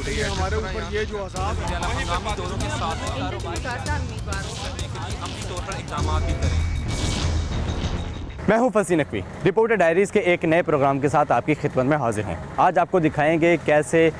हो रही है हमारे ऊपर ये जो अज़ाब है हंगामी दौरों के साथ अमली तौर पर इक़दाम भी करें। मैं हूं फसी नकवी, रिपोर्टर डायरीज़ के एक नए प्रोग्राम के साथ आपकी खिदमत में हाजिर हैं। आज आपको दिखाएंगे कैसे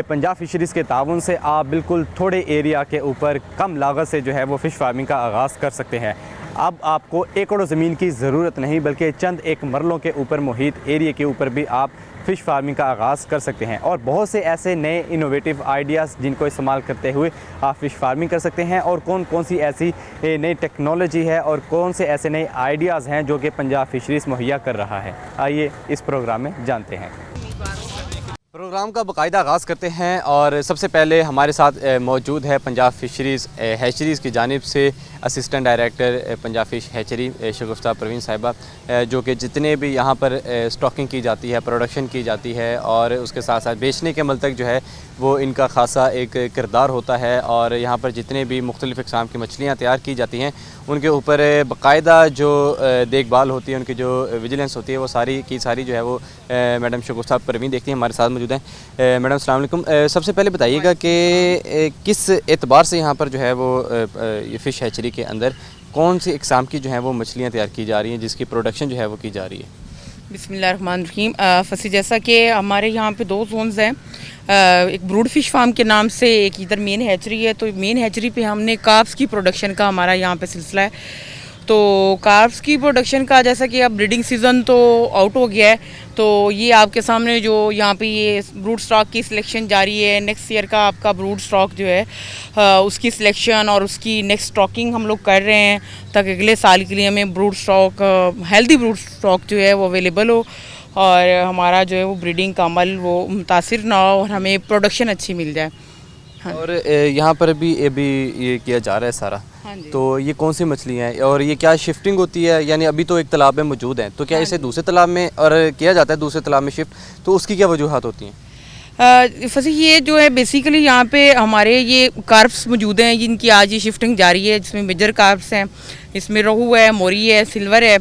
पंजाब फिशरीज़ के ताउन से आप बिल्कुल थोड़े एरिया के ऊपर कम लागत से जो है वो फ़िश फार्मिंग का आगाज़ कर सकते हैं। अब आपको एकड़ों ज़मीन की ज़रूरत नहीं, बल्कि चंद एक मरलों के ऊपर मुहित एरिया के ऊपर भी आप फ़िश फार्मिंग का आगाज़ कर सकते हैं। और बहुत से ऐसे नए इनोवेटिव आइडियाज़ जिनको इस्तेमाल करते हुए आप फ़िश फार्मिंग कर सकते हैं, और कौन कौन सी ऐसी नई टेक्नोलॉजी है और कौन से ऐसे नए आइडियाज़ हैं जो कि पंजाब फिशरीज़ मुहैया कर रहा है। आइए इस प्रोग्राम में जानते हैं। प्रोग्राम का बाकायदा आगाज़ करते हैं, और सबसे पहले हमारे साथ मौजूद है पंजाब फिशरीज़ हैचरीज़ की जानिब से assistant director Punjab fish hatchery Shagufta Parveen साहिबा, जो कि जितने भी यहाँ पर स्टॉकिंग की जाती है, प्रोडक्शन की जाती है और उसके साथ साथ बेचने के अमल तक जो है वो इनका ख़ासा एक किरदार होता है। और यहाँ पर जितने भी मुख्तलिफ़ इक़साम की मछलियाँ तैयार की जाती हैं उनके ऊपर बाकायदा जो देखभाल होती है, उनकी जो विजिलेंस होती है, वो सारी की सारी जो है वो मैडम शगुफ्ता परवीन देखती हैं। हमारे साथ मौजूद हैं। मैडम अस्सलाम वालेकुम। सबसे पहले बताइएगा कि किस एतबार से यहाँ पर जो है वो ये फ़िश हैचरी के अंदर कौन सी इक़साम की जो है वो मछलियाँ तैयार की जा रही हैं, जिसकी प्रोडक्शन जो है वो की जा रही है? बिस्मिल्लाहिर्रहमानिर्रहीम। फसी, जैसा कि हमारे यहाँ पे दो जोन्स हैं, एक ब्रूड फिश फार्म के नाम से, एक इधर मेन हैचरी है। तो मेन हैचरी पे हमने कार्ब्स की प्रोडक्शन का हमारा यहाँ पे सिलसिला है। तो कार्ब्स की प्रोडक्शन का, जैसा कि अब ब्रीडिंग सीज़न तो आउट हो गया है, तो ये आपके सामने जो यहाँ पे ये ब्रूड स्टॉक की सिलेक्शन जारी है। नेक्स्ट ईयर का आपका ब्रूड स्टॉक जो है उसकी सिलेक्शन और उसकी नेक्स्ट स्टॉकिंग हम लोग कर रहे हैं, ताकि अगले साल के लिए हमें brood stock, healthy brood stock जो है वो अवेलेबल हो, और हमारा जो है वो ब्रीडिंग का अमल वो मुतासिर ना हो और हमें प्रोडक्शन अच्छी मिल जाए। हाँ। और यहाँ पर भी ये किया जा रहा है सारा। हाँ जी। तो ये कौन सी मछलियाँ हैं और ये क्या शिफ्टिंग होती है? यानी अभी तो एक तालाब में मौजूद हैं, तो क्या इसे दूसरे तालाब में और किया जाता है, दूसरे तालाब में शिफ्ट, तो उसकी क्या वजूहात होती हैं? फसी, ये जो है बेसिकली यहाँ पे हमारे ये कार्प्स मौजूद हैं जिनकी आज ये शिफ्टिंग जारी है, जिसमें मेजर कार्प्स हैं, इसमें रोहू है, मोरी है, सिल्वर है।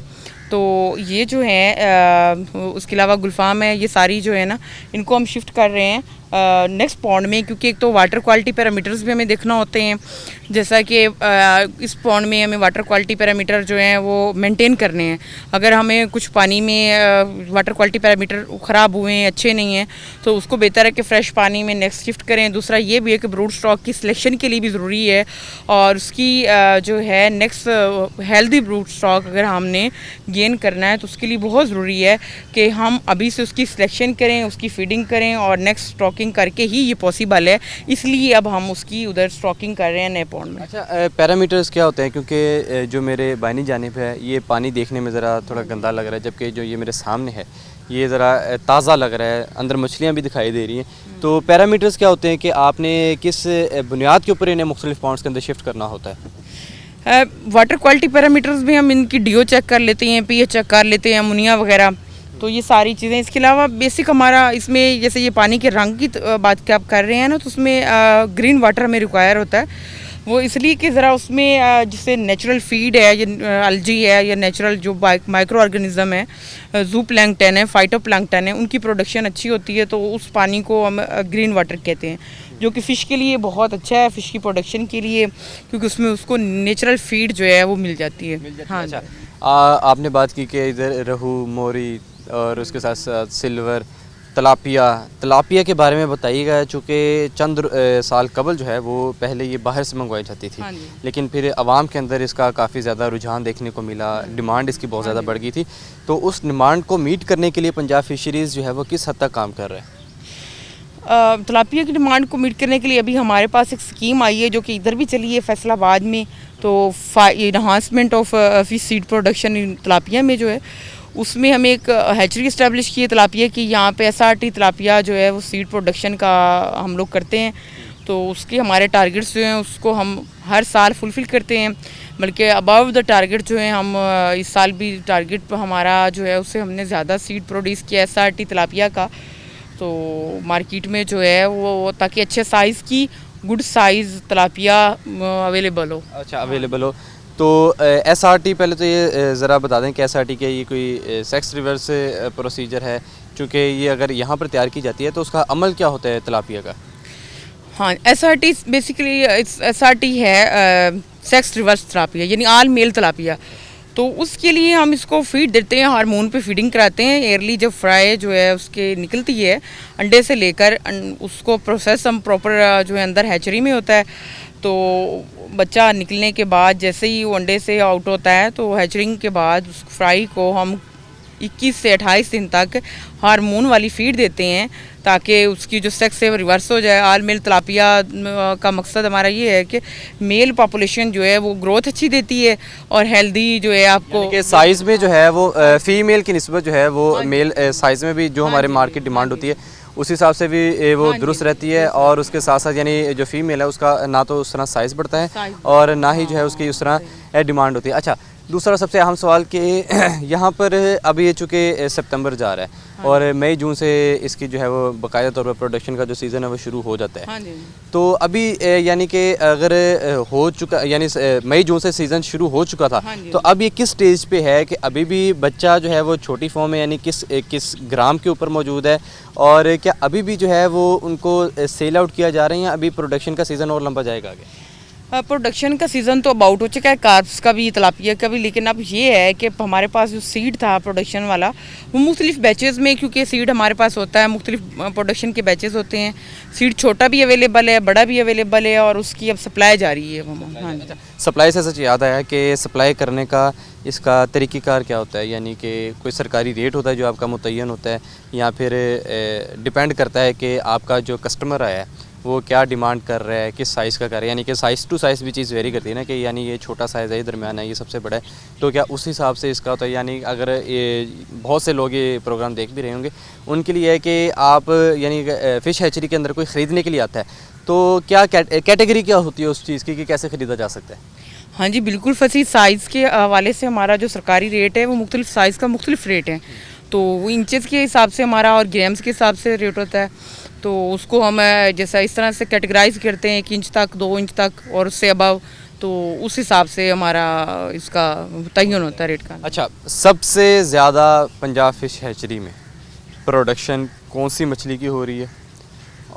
तो ये जो है उसके अलावा गुलफाम है, ये सारी जो है ना इनको हम शिफ्ट कर रहे हैं नेक्स्ट पॉन्ड में, क्योंकि एक तो वाटर क्वालिटी पैरामीटर्स भी हमें देखना होते हैं। जैसा कि इस पॉन्ड में हमें वाटर क्वालिटी पैरामीटर जो हैं वो मेंटेन करने हैं। अगर हमें कुछ पानी में वाटर क्वालिटी पैरामीटर ख़राब हुए हैं, अच्छे नहीं हैं, तो उसको बेहतर है कि फ़्रेश पानी में नेक्स्ट शिफ्ट करें। दूसरा ये भी है कि ब्रूड स्टॉक की सिलेक्शन के लिए भी ज़रूरी है, और उसकी जो है नेक्स्ट हेल्दी ब्रूड स्टॉक अगर हमने गेन करना है तो उसके लिए बहुत ज़रूरी है कि हम अभी से उसकी सिलेक्शन करें, उसकी फीडिंग करें, और नेक्स्ट स्टॉकिंग करके ही ये पॉसिबल है। इसलिए अब हम उसकी उधर स्टॉकिंग कर रहे हैं नए पॉन्ड में। अच्छा, पैरामीटर्स क्या होते हैं? क्योंकि जो मेरे बाइनी जानिब है ये पानी देखने में ज़रा थोड़ा गंदा लग रहा है, जबकि जो ये मेरे सामने है ये ज़रा ताज़ा लग रहा है, अंदर मछलियाँ भी दिखाई दे रही हैं। तो पैरामीटर्स क्या होते हैं कि आपने किस बुनियाद के ऊपर इन्हें मुख्तलिफ पॉन्ड्स के अंदर शिफ्ट करना होता है? वाटर क्वालिटी पैरामीटर्स भी हम इनकी डीओ चेक कर लेते हैं, पीएच चेक कर लेते हैं, अमोनिया वगैरह, तो ये सारी चीज़ें। इसके अलावा बेसिक हमारा इसमें, जैसे ये पानी के रंग की बात क्या आप कर रहे हैं ना, तो उसमें ग्रीन वाटर हमें रिक्वायर होता है। वो इसलिए कि ज़रा उसमें जिससे नेचुरल फीड है, या अल्जी है, या नेचुरल जो माइक्रो ऑर्गेनिज़म है, जू प्लैंकटन है, फाइटो प्लैंकटन है, उनकी प्रोडक्शन अच्छी होती है। तो उस पानी को हम ग्रीन वाटर कहते हैं, जो कि फ़िश के लिए बहुत अच्छा है, फ़िश की प्रोडक्शन के लिए, क्योंकि उसमें उसको नेचुरल फीड जो है वो मिल जाती है। हाँ। अच्छा, आपने बात की कि इधर रहू, मोरी और उसके साथ साथ सिल्वर, तलापिया के बारे में बताइएगा। चूँकि चंद साल कबल जो है वो पहले ये बाहर से मंगवाई जाती थी, हाँ, लेकिन फिर आवाम के अंदर इसका काफ़ी ज़्यादा रुझान देखने को मिला, डिमांड इसकी बहुत ज़्यादा बढ़ गई थी। तो उस डिमांड को मीट करने के लिए पंजाब फिशरीज़ जो है वो किस हद तक काम कर रहे हैं? तलापिया की डिमांड को मीट करने के लिए अभी हमारे पास एक स्कीम आई है, जो कि इधर भी चली है फैसलाबाद में। तो enhancement of fish seed production in tilapia में जो है, उसमें हम एक हैचरी इस्टेब्लिश की है तलापिया की। यहाँ पे एसआरटी तलापिया जो है वो सीड प्रोडक्शन का हम लोग करते हैं। तो उसके हमारे टारगेट्स जो हैं उसको हम हर साल फुलफ़िल करते हैं, बल्कि अबव द टारगेट जो है हम इस साल भी टारगेट हमारा जो है उससे हमने ज़्यादा सीड प्रोड्यूस किया एसआरटी तलापिया का। तो मार्केट में जो है वो, ताकि अच्छे साइज़ की गुड साइज़ तलापिया अवेलेबल हो। अच्छा, अवेलेबल हो। तो एसआरटी, पहले तो ये ज़रा बता दें कि एसआरटी क्या ये कोई सेक्स रिवर्स प्रोसीजर है? चूँकि ये अगर यहाँ पर तैयार की जाती है तो उसका अमल क्या होता है तलापिया का? हाँ, SRT बेसिकली SRT है सेक्स रिवर्स तिलापिया, यानी आल मेल तिलापिया। तो उसके लिए हम इसको फीड देते हैं, हार्मोन पे फीडिंग कराते हैं। एयरली जब फ्राई जो है उसके निकलती है अंडे से लेकर उसको प्रोसेस हम प्रॉपर जो है अंदर हैचरी में होता है। तो बच्चा निकलने के बाद जैसे ही वो अंडे से आउट होता है तो हैचरिंग के बाद उस फ्राई को हम 21 से 28 दिन तक हार्मोन वाली फीड देते हैं ताकि उसकी जो सेक्स है वो रिवर्स हो जाए। आल मेल तिलापिया का मकसद हमारा ये है कि मेल पॉपुलेशन जो है वो ग्रोथ अच्छी देती है और हेल्दी जो है आपको कि साइज़ में जो है वो फीमेल की निस्बत जो है वो मेल साइज़ में भी जो हमारे मार्केट डिमांड होती है उस हिसाब से भी वो दुरुस्त रहती है। और उसके साथ साथ यानी जो फीमेल है उसका ना तो उस तरह साइज़ बढ़ता है और ना ही जो है उसकी उस तरह डिमांड होती है। अच्छा, दूसरा सबसे अहम सवाल कि यहाँ पर अभी ये चूँकि सितंबर जा रहा है और मई जून से इसकी जो है वो बाकायदा तौर पर प्रोडक्शन का जो सीज़न है वो शुरू हो जाता है। तो अभी यानी कि अगर हो चुका यानी मई जून से सीज़न शुरू हो चुका था तो अब ये किस स्टेज पे है कि अभी भी बच्चा जो है वो छोटी फॉर्म में यानी किस ग्राम के ऊपर मौजूद है और क्या अभी भी जो है वो उनको सेल आउट किया जा रहा है या अभी प्रोडक्शन का सीज़न और लंबा जाएगा आगे? प्रोडक्शन का सीज़न तो अबाउट हो चुका है, कार्ब्स का भी तिलापिया का भी। लेकिन अब ये है कि हमारे पास जो सीड था प्रोडक्शन वाला वो मुख्तलिफ बैचेज़ में, क्योंकि सीड हमारे पास होता है मुख्तलिफ प्रोडक्शन के बैचेज़ होते हैं। सीड छोटा भी अवेलेबल है, बड़ा भी अवेलेबल है और उसकी अब सप्लाई जारी है। हाँ, सप्लाई से सच याद आया कि सप्लाई करने का इसका तरीक़ेकार क्या होता है, यानी कि कोई सरकारी रेट होता है जो आपका मुतय्यन होता है या फिर डिपेंड करता है कि आपका जो कस्टमर आया है वो क्या डिमांड कर रहा है, किस साइज़ का कर रहा है, यानी कि साइज़ टू साइज़ भी चीज़ वेरी करती है ना कि यानी ये छोटा साइज़ है, ये दरमियान है, ये सबसे बड़ा है, तो क्या उस हिसाब से इसका होता है? यानी अगर ये बहुत से लोग ये प्रोग्राम देख भी रहे होंगे उनके लिए है कि आप यानी फ़िश हैचरी के अंदर कोई ख़रीदने के लिए आता है तो क्या कैटेगरी क्या होती है उस चीज़ की कि कैसे ख़रीदा जा सकता है? हाँ जी, बिल्कुल फसी। साइज़ के हवाले से हमारा जो सरकारी रेट है वो मुख्तलिफ साइज़ का मुख्तलिफ रेट है। तो वो इंचेस के हिसाब से हमारा और ग्राम्स के हिसाब से रेट होता है। तो उसको हम जैसा इस तरह से कैटेगराइज करते हैं 1 इंच तक, 2 इंच तक और उससे अबव, तो उस हिसाब से हमारा इसका तयन होता है रेट का। अच्छा, सबसे ज़्यादा पंजाब फ़िश हैचरी में प्रोडक्शन कौन सी मछली की हो रही है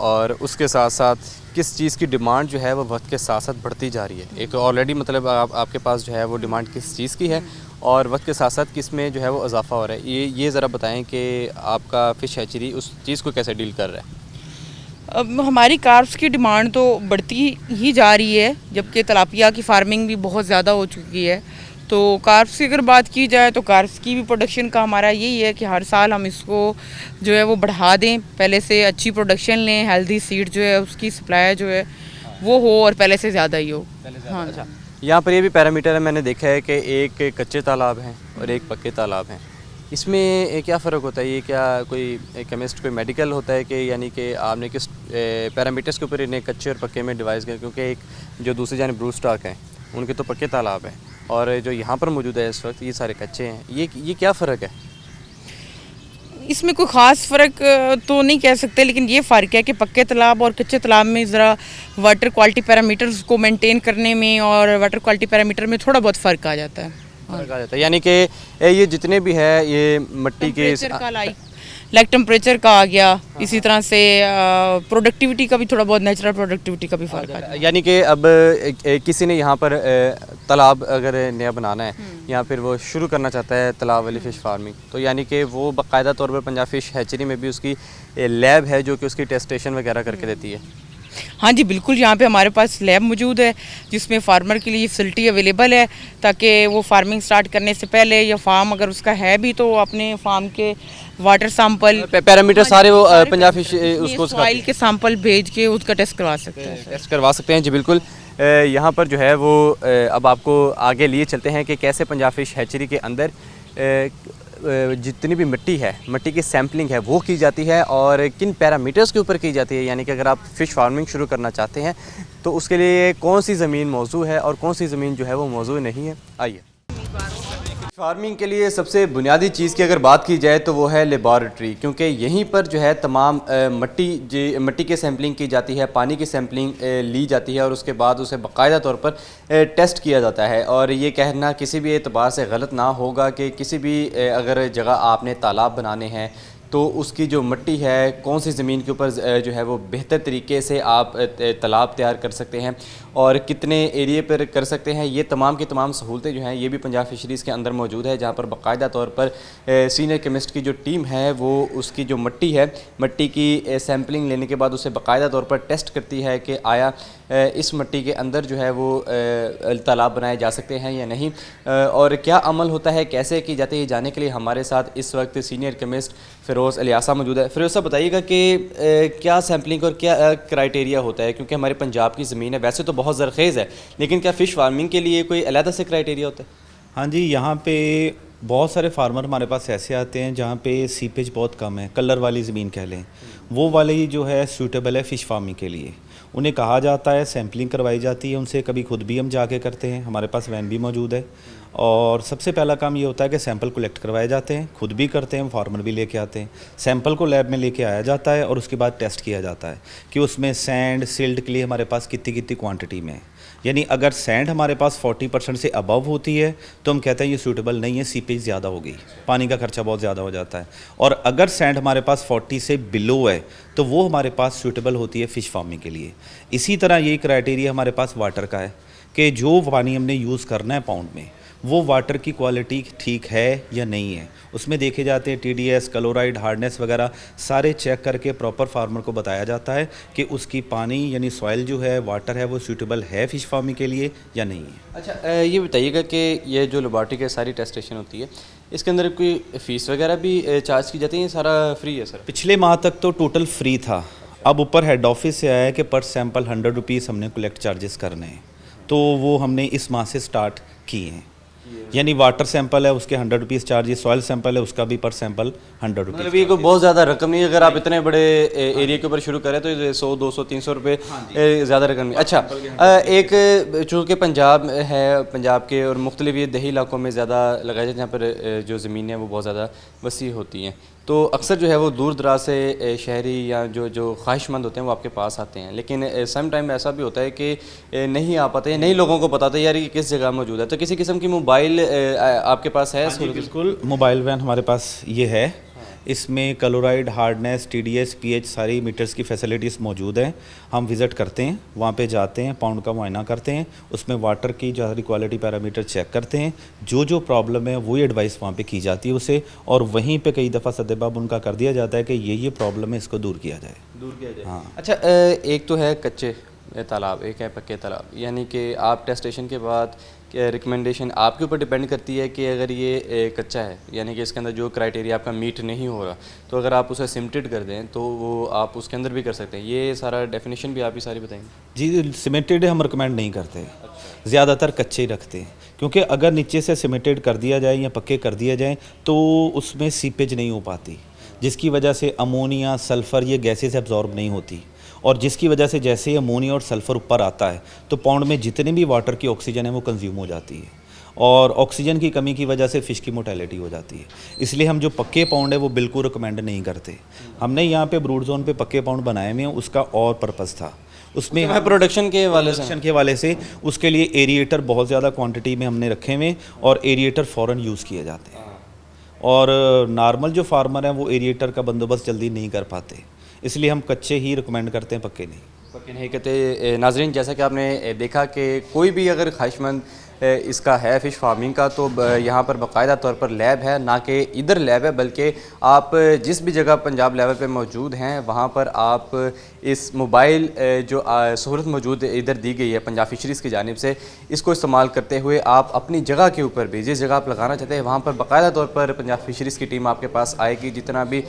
और उसके साथ साथ किस चीज़ की डिमांड जो है वो वक्त के साथ साथ बढ़ती जा रही है? एक तो ऑलरेडी मतलब आपके पास जो है वो डिमांड किस चीज़ की है और वक्त के साथ साथ किस में जो है वो इजाफा हो रहा है, ये ज़रा बताएं कि आपका फ़िश हैचरी उस चीज़ को कैसे डील कर रहा है? अब हमारी कार्ब्स की डिमांड तो बढ़ती ही जा रही है, जबकि तिलापिया की फार्मिंग भी बहुत ज़्यादा हो चुकी है। तो कार्ब्स की अगर बात की जाए तो कार्ब्स की भी प्रोडक्शन का हमारा यही है कि हर साल हम इसको जो है वो बढ़ा दें, पहले से अच्छी प्रोडक्शन लें, हेल्दी सीड जो है उसकी सप्लाई जो है वो हो और पहले से ज़्यादा ही हो। हाँ, अच्छा, यहाँ पर ये भी पैरामीटर है, मैंने देखा है कि एक कच्चे तालाब हैं और एक पक्के तालाब हैं, इसमें क्या फ़र्क होता है? ये क्या कोई केमिस्ट कोई मेडिकल होता है कि यानी कि आपने किस पैरामीटर्स के ऊपर इन्हें कच्चे और पक्के में डिवाइस किया? क्योंकि एक जो दूसरी जानिब ब्रू स्टॉक हैं उनके तो पक्के तालाब हैं और जो यहाँ पर मौजूद है इस वक्त ये सारे कच्चे हैं, ये क्या फ़र्क है? इसमें कोई ख़ास फ़र्क तो नहीं कह सकते, लेकिन ये फ़र्क है कि पक्के तालाब और कच्चे तालाब में ज़रा वाटर क्वालिटी पैरामीटर्स को मेंटेन करने में और वाटर क्वालिटी पैरामीटर में थोड़ा बहुत फ़र्क आ जाता है। फ़र्क आ जाता है, यानी कि ये जितने भी है ये मिट्टी के लाइक टेम्परेचर का आ गया, इसी तरह से प्रोडक्टिविटी का भी थोड़ा बहुत, नेचुरल प्रोडक्टिविटी का भी फ़र्क आ जाता है। यानी कि अब किसी ने यहाँ पर तालाब अगर नया बनाना है या फिर वो शुरू करना चाहता है तालाब वाली फ़िश फार्मिंग, तो यानी कि वो बाकायदा तौर पर पंजाब फ़िश हैचरी में भी उसकी लैब है जो कि उसकी टेस्टेशन वगैरह करके देती है। हाँ जी, बिल्कुल, यहाँ पे हमारे पास लैब मौजूद है जिसमें फार्मर के लिए फैसिलिटी अवेलेबल है ताकि वो फार्मिंग स्टार्ट करने से पहले या फार्म अगर उसका है भी तो अपने फार्म के वाटर सैंपल पैरामीटर सारे वो पंजाब फ़िश उसको सॉइल के सैंपल भेज के उसका टेस्ट करवा सकते हैं। टेस्ट करवा सकते हैं जी, बिल्कुल। यहाँ पर जो है वो अब आपको आगे लिए चलते हैं कि कैसे पंजाब फ़िश हैचरी के अंदर जितनी भी मिट्टी है, मिट्टी की सैम्पलिंग है वो की जाती है और किन पैरामीटर्स के ऊपर की जाती है, यानी कि अगर आप फ़िश फार्मिंग शुरू करना चाहते हैं तो उसके लिए कौन सी ज़मीन मौजू है और कौन सी ज़मीन जो है वो मौजू नहीं है। आइए, फार्मिंग के लिए सबसे बुनियादी चीज़ की अगर बात की जाए तो वो है लेबॉरेटरी, क्योंकि यहीं पर जो है तमाम मिट्टी के सैम्पलिंग की जाती है, पानी की सैम्पलिंग ली जाती है और उसके बाद उसे बाकायदा तौर पर टेस्ट किया जाता है। और ये कहना किसी भी एतबार से गलत ना होगा कि किसी भी अगर जगह आपने तालाब बनाने हैं तो उसकी जो मिट्टी है, कौन सी ज़मीन के ऊपर जो है वो बेहतर तरीके से आप तालाब तैयार कर सकते हैं और कितने एरिए पर कर सकते हैं, ये तमाम की तमाम सहूलतें जो हैं ये भी पंजाब फिशरीज़ के अंदर मौजूद है, जहाँ पर बाकायदा तौर पर सीनियर केमिस्ट की जो टीम है वो उसकी जो मिट्टी है, मिट्टी की सैम्पलिंग लेने के बाद उसे बाकायदा तौर पर टेस्ट करती है कि आया इस मिट्टी के अंदर जो है वो तालाब बनाए जा सकते हैं या नहीं, और क्या अमल होता है, कैसे की जाती है, ये जानने के लिए हमारे साथ इस वक्त सीनियर केमिस्ट फ़िरोज़ अलियासा मौजूद है। फ़िरोज़ साहब बताइएगा कि क्या सैम्पलिंग और क्या क्राइटेरिया होता है, क्योंकि हमारे पंजाब की ज़मीन है, वैसे तो बहुत ज़रख़ेज़ है, लेकिन क्या फ़िश फार्मिंग के लिए कोई अलग से क्राइटेरिया होता है? हाँ जी, यहाँ पे बहुत सारे फार्मर हमारे पास ऐसे आते हैं जहाँ पे सीपेज बहुत कम है, कलर वाली ज़मीन कह लें, वो वाली जो है सूटेबल है फ़िश फार्मिंग के लिए। उन्हें कहा जाता है, सैम्पलिंग करवाई जाती है उनसे, कभी खुद भी हम जाके करते हैं, हमारे पास वैन भी मौजूद है। और सबसे पहला काम ये होता है कि सैंपल कलेक्ट करवाए जाते हैं, खुद भी करते हैं, फार्मर भी लेके आते हैं। सैंपल को लैब में लेके आया जाता है और उसके बाद टेस्ट किया जाता है कि उसमें सैंड सिल्ट के लिए हमारे पास कितनी कितनी क्वांटिटी में है। यानी अगर सैंड हमारे पास 40% से अबव होती है तो हम कहते हैं ये सूटेबल नहीं है, सीपेज ज़्यादा हो गई, पानी का खर्चा बहुत ज़्यादा हो जाता है। और अगर सैंड हमारे पास 40 से बिलो है तो वो हमारे पास सूटेबल होती है फ़िश फार्मिंग के लिए। इसी तरह यही क्राइटेरिया हमारे पास वाटर का है कि जो पानी हमने यूज़ करना है पाउंड में, वो वाटर की क्वालिटी ठीक है या नहीं है। उसमें देखे जाते हैं TDS, क्लोराइड, हार्डनेस वगैरह सारे चेक करके प्रॉपर फार्मर को बताया जाता है कि उसकी पानी यानी सॉइल जो है, वाटर है, वो सूटेबल है फ़िश फार्मिंग के लिए या नहीं है। अच्छा, ये बताइएगा कि ये जो लेबॉरेटरी की सारी टेस्टेशन होती है, इसके अंदर कोई फ़ीस वगैरह भी चार्ज की जाती है, सारा फ्री है सर? पिछले माह तक तो टोटल फ्री था, अब ऊपर हेड ऑफिस से आया है कि पर सैंपल 100 रुपीज़ हमने कलेक्ट चार्जेस करने हैं, तो वो हमने इस माह से स्टार्ट किए हैं। यानी वाटर सैंपल है उसके 100 रुपीज़ चार्जेस, सॉइल सैंपल है उसका भी पर सैंपल 100 रुपीज़। मतलब ये कोई बहुत ज़्यादा रकम नहीं है, अगर आप इतने बड़े एरिया के ऊपर शुरू करें तो 100, 200, 300 रुपये ज़्यादा रकम नहीं। अच्छा, एक चूँकि पंजाब है, पंजाब के और मुख्तलिफ ये दही इलाकों में ज़्यादा लगाया जाए, जहाँ पर जो ज़मीनें हैं वो बहुत ज़्यादा वसी होती हैं, तो अक्सर जो है वो दूर दराज से शहरी या जो ख्वाहिशमंद होते हैं वो आपके पास आते हैं, लेकिन सम टाइम ऐसा भी होता है कि नहीं आ पाते हैं, नहीं लोगों को पता था यार ये किस जगह मौजूद है, तो किसी किस्म की मोबाइल आपके पास है? बिल्कुल, मोबाइल वैन हमारे पास ये है, इसमें क्लोराइड, हार्डनेस, TDS, pH सारी मीटर्स की फैसिलिटीज़ मौजूद हैं। हम विज़िट करते हैं, वहाँ पे जाते हैं, पाउंड का मुआयना करते हैं, उसमें वाटर की जो सारी क्वालिटी पैरामीटर चेक करते हैं, जो प्रॉब्लम है वही एडवाइस वहाँ पे की जाती है उसे, और वहीं पे कई दफ़ा सद्देबाब उनका कर दिया जाता है कि ये प्रॉब्लम है, इसको दूर किया जाए। हाँ। अच्छा, एक तो है कच्चे तालाब, एक है पक्के तालाब, यानी कि आप टेस्टेशन के बाद रिकमेंडेशन आपके ऊपर डिपेंड करती है कि अगर ये कच्चा है, यानी कि इसके अंदर जो क्राइटेरिया आपका मीट नहीं हो रहा, तो अगर आप उसे सिमेंटेड कर दें तो वो आप उसके अंदर भी कर सकते हैं। ये सारा डेफिनेशन भी आप ही सारी बताएंगे? जी, सिमेंटेड हम रिकमेंड नहीं करते, ज़्यादातर कच्चे ही रखते हैं, क्योंकि अगर नीचे से सिमेंटेड कर दिया जाए या पक्के कर दिया जाए तो उसमें सीपेज नहीं हो पाती, जिसकी वजह से अमोनिया, सल्फ़र ये गैसेस एब्जॉर्ब नहीं होती, और जिसकी वजह से जैसे ही अमोनिया और सल्फ़र ऊपर आता है तो पाउंड में जितने भी वाटर की ऑक्सीजन है वो कंज्यूम हो जाती है, और ऑक्सीजन की कमी की वजह से फ़िश की मोर्टेलिटी हो जाती है। इसलिए हम जो पक्के पाउंड है वो बिल्कुल रिकमेंड नहीं करते। हमने यहाँ पे ब्रूड जोन पे पक्के पाउंड बनाए हुए हैं, उसका और पर्पज़ था, उसमें प्रोडक्शन के वाले से उसके लिए एरिएटर बहुत ज़्यादा क्वांटिटी में हमने रखे हुए, और एरिएटर फ़ौरन यूज़ किए जाते हैं, और नॉर्मल जो फार्मर हैं वो एरिएटर का बंदोबस्त जल्दी नहीं कर पाते, इसलिए हम कच्चे ही रिकमेंड करते हैं, पक्के नहीं कहते। नाजरीन, जैसा कि आपने देखा कि कोई भी अगर ख्वाहिशमंद इसका है फ़िश फार्मिंग का, तो यहाँ पर बाकायदा तौर पर लैब है, ना कि इधर लैब है, बल्कि आप जिस भी जगह पंजाब लेवल पे मौजूद हैं वहाँ पर आप इस मोबाइल जो सहूलत मौजूद इधर दी गई है पंजाब फिशरीज़ की जानिब से, इसको इस्तेमाल करते हुए आप अपनी जगह के ऊपर भी जिस जगह आप लगाना चाहते हैं वहाँ पर बाकायदा तौर पर पंजाब फिशरीज़ की टीम आपके पास आएगी, जितना भी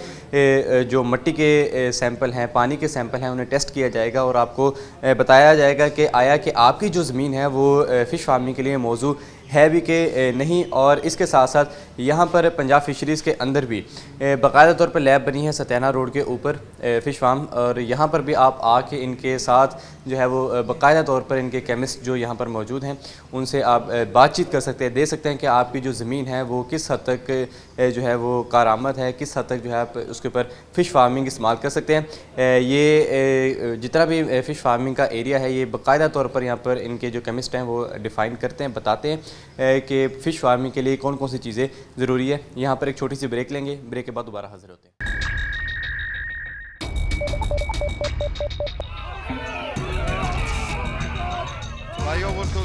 जो मिट्टी के सैंपल हैं, पानी के सैंपल हैं, उन्हें टेस्ट किया जाएगा और आपको बताया जाएगा कि आया कि आपकी जो ज़मीन है वो फ़िश फार्मिंग के लिए मौजू है भी कि नहीं। और इसके साथ साथ यहाँ पर पंजाब फिशरीज़ के अंदर भी बाकायदा तौर पर लैब बनी है सत्याना रोड के ऊपर फ़िश फार्म, और यहाँ पर भी आप आके इनके साथ जो है वो बाकायदा तौर पर इनके केमिस्ट जो यहाँ पर मौजूद हैं उनसे आप बातचीत कर सकते हैं, दे सकते हैं कि आपकी जो ज़मीन है वो किस हद तक जो है वो कारआमद है, किस हद तक जो है आप उसके ऊपर फ़िश फार्मिंग इस्तेमाल कर सकते हैं। ये जितना भी फ़िश फार्मिंग का एरिया है ये बाकायदा तौर पर यहाँ पर इनके जो केमिस्ट हैं वो डिफ़ाइन करते हैं, बताते हैं कि फ़िश फार्मिंग के लिए कौन कौन सी चीज़ें ज़रूरी है। यहाँ पर एक छोटी सी ब्रेक लेंगे, ब्रेक के बाद दोबारा हाजिर होते हैं।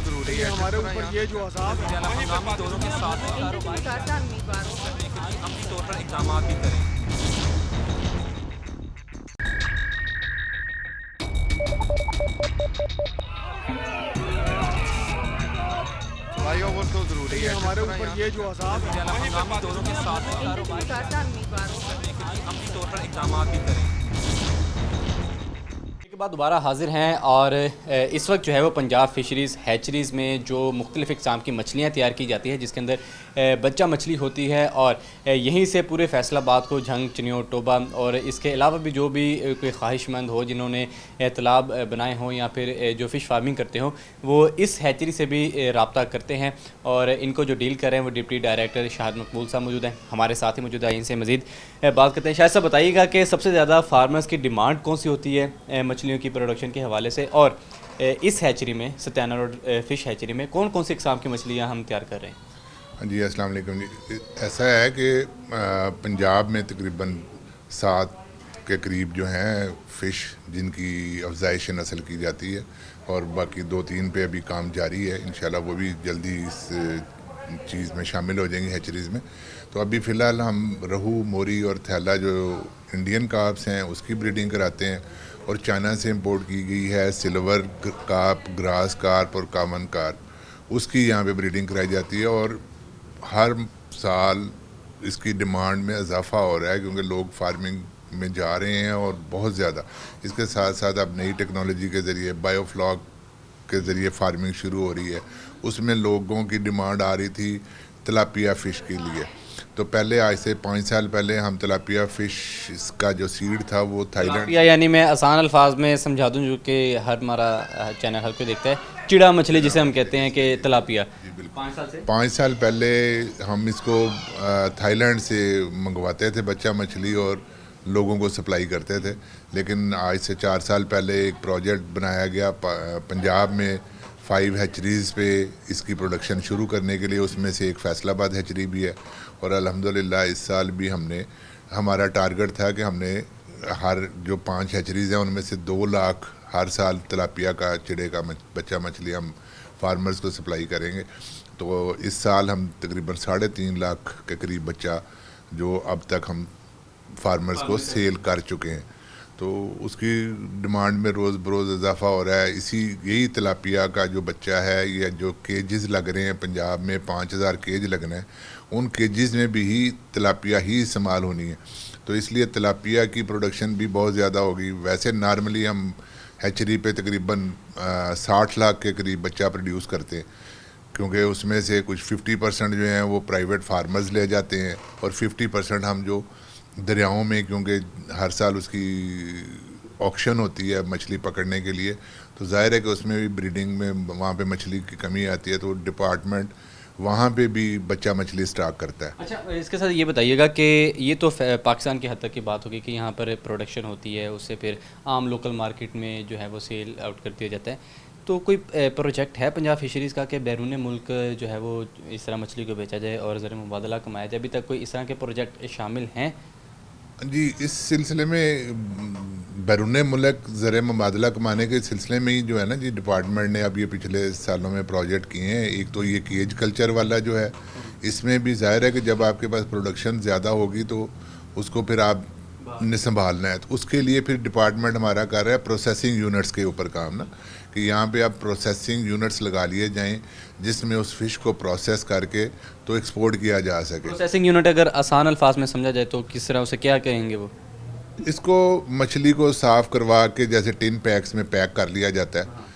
जरूरी है हमारे ऊपर ये जो अजाब है हंगामी दौरों के साथ अमली तौर पर इकदाम भी करें। फ्लाईओवर तो जरूरी है हमारे ऊपर ये जो अजाब है हंगामी दौरों के साथ अमली तौर पर इकदाम भी करें। के बाद दोबारा हाजिर हैं और इस वक्त जो है वो पंजाब फिशरीज़ हैचरीज़ में जो मुख्तलिफ़ इक़साम की मछलियाँ तैयार की जाती है जिसके अंदर बच्चा मछली होती है और यहीं से पूरे फैसलाबाद को झंग चनियो टोबा और इसके अलावा भी जो भी कोई ख्वाहिशमंद हो जिन्होंने तालाब बनाए हों या फिर जो फ़िश फार्मिंग करते हों वो इस हैचरी से भी रब्ता करते हैं और इनको जो डील कर रहे हैं वो डिप्टी डायरेक्टर शाहिद मकबूल साहब मौजूद हैं, हमारे साथ ही मौजूद हैं। इनसे मज़ीद बात करते हैं। शायद साहब बताइएगा कि सबसे ज़्यादा फार्मर्स की डिमांड कौन सी होती है मछलियों की प्रोडक्शन के हवाले से और इस हैचरी में सत्याना रोड फ़िश हैचरी में कौन कौन सी इक़साम की मछलियाँ हम तैयार कर रहे हैं? हाँ जी, अस्सलाम वालेकुम जी। ऐसा है कि पंजाब में तकरीबन 7 के करीब जो हैं फ़िश जिनकी अफजाइश नस्ल की जाती है और बाकी 2-3 पे अभी काम जारी है। इंशाल्लाह वो भी जल्दी इस चीज़ में शामिल हो जाएंगी हैचरीज़ में। तो अभी फ़िलहाल हम रहू, मोरी और थैला जो इंडियन कार्प्स हैं उसकी ब्रीडिंग कराते हैं और चाइना से इंपोर्ट की गई है सिल्वर कार्प, ग्रास कार्प और कॉमन कार्प, उसकी यहाँ पे ब्रीडिंग कराई जाती है और हर साल इसकी डिमांड में इजाफा हो रहा है क्योंकि लोग फार्मिंग में जा रहे हैं और बहुत ज़्यादा। इसके साथ साथ अब नई टेक्नोलॉजी के ज़रिए बायोफ्लॉक के ज़रिए फार्मिंग शुरू हो रही है, उसमें लोगों की डिमांड आ रही थी तिलापिया फ़िश के लिए। तो पहले आज से 5 साल पहले हम तिलापिया फ़िश का जो सीड था वो थाईलैंड, यानी मैं आसान अल्फाज में समझा दूँ जो कि हर हमारा चैनल हर कोई देखता है, चिड़ा मछली जिसे हम कहते हैं कि तिलापिया। 5 साल पहले हम इसको थाईलैंड से मंगवाते थे बच्चा मछली और लोगों को सप्लाई करते थे। लेकिन आज से 4 साल पहले एक प्रोजेक्ट बनाया गया पंजाब में 5 हैचरीज़ पे इसकी प्रोडक्शन शुरू करने के लिए, उसमें से एक फैसलाबाद हैचरी भी है और अल्हम्दुलिल्लाह इस साल भी हमारा टारगेट था कि हमने हर जो 5 हैचरीज़ हैं उनमें से 2 लाख हर साल तिलापिया का चिड़े का बच्चा मछली हम फार्मर्स को सप्लाई करेंगे। तो इस साल हम तकरीबन 3.5 लाख के करीब बच्चा जो अब तक हम फार्मर्स को सेल कर चुके हैं। तो उसकी डिमांड में रोज़ बरोज़ इजाफा हो रहा है। यही तिलापिया का जो बच्चा है या जो केजेस लग रहे हैं पंजाब में 5000 केज लगना है, उन केजेस में भी तिलापिया ही इस्तेमाल होनी है। तो इसलिए तिलापिया की प्रोडक्शन भी बहुत ज़्यादा होगी। वैसे नॉर्मली हम हैचरी पे तकरीबन 60 लाख के करीब बच्चा प्रोड्यूस करते हैं क्योंकि उसमें से कुछ 50% जो हैं वो प्राइवेट फार्मर्स ले जाते हैं और 50% हम जो दरियाओं में, क्योंकि हर साल उसकी ऑक्शन होती है मछली पकड़ने के लिए, तो जाहिर है कि उसमें भी ब्रीडिंग में वहाँ पे मछली की कमी आती है तो डिपार्टमेंट वहाँ पे भी बच्चा मछली स्टॉक करता है। अच्छा, इसके साथ ये बताइएगा कि ये तो पाकिस्तान की हद तक की बात होगी कि यहाँ पर प्रोडक्शन होती है, उससे फिर आम लोकल मार्केट में जो है वो सेल आउट कर दिया जाता है। तो कोई प्रोजेक्ट है पंजाब फिशरीज़ का कि बैरून मुल्क जो है वो इस तरह मछली को बेचा जाए और ज़र मुबादला कमाया जाए? अभी तक कोई इस तरह के प्रोजेक्ट शामिल हैं? जी, इस सिलसिले में बैरून मुल्क ज़र मुबादला कमाने के सिलसिले में ही जो है ना जी, डिपार्टमेंट ने अब ये पिछले सालों में प्रोजेक्ट किए हैं। एक तो ये केज कल्चर वाला जो है, इसमें भी जाहिर है कि जब आपके पास प्रोडक्शन ज़्यादा होगी तो उसको फिर आपने संभालना है, तो उसके लिए फिर डिपार्टमेंट हमारा कर रहा है प्रोसेसिंग यूनिट्स के ऊपर काम ना, कि यहाँ पे अब प्रोसेसिंग यूनिट्स लगा लिए जाएं जिसमें उस फिश को प्रोसेस करके तो एक्सपोर्ट किया जा सके। प्रोसेसिंग यूनिट अगर आसान अल्फाज में समझा जाए तो किस तरह उसे क्या कहेंगे? वो इसको मछली को साफ़ करवा के जैसे टिन पैक्स में पैक कर लिया जाता है,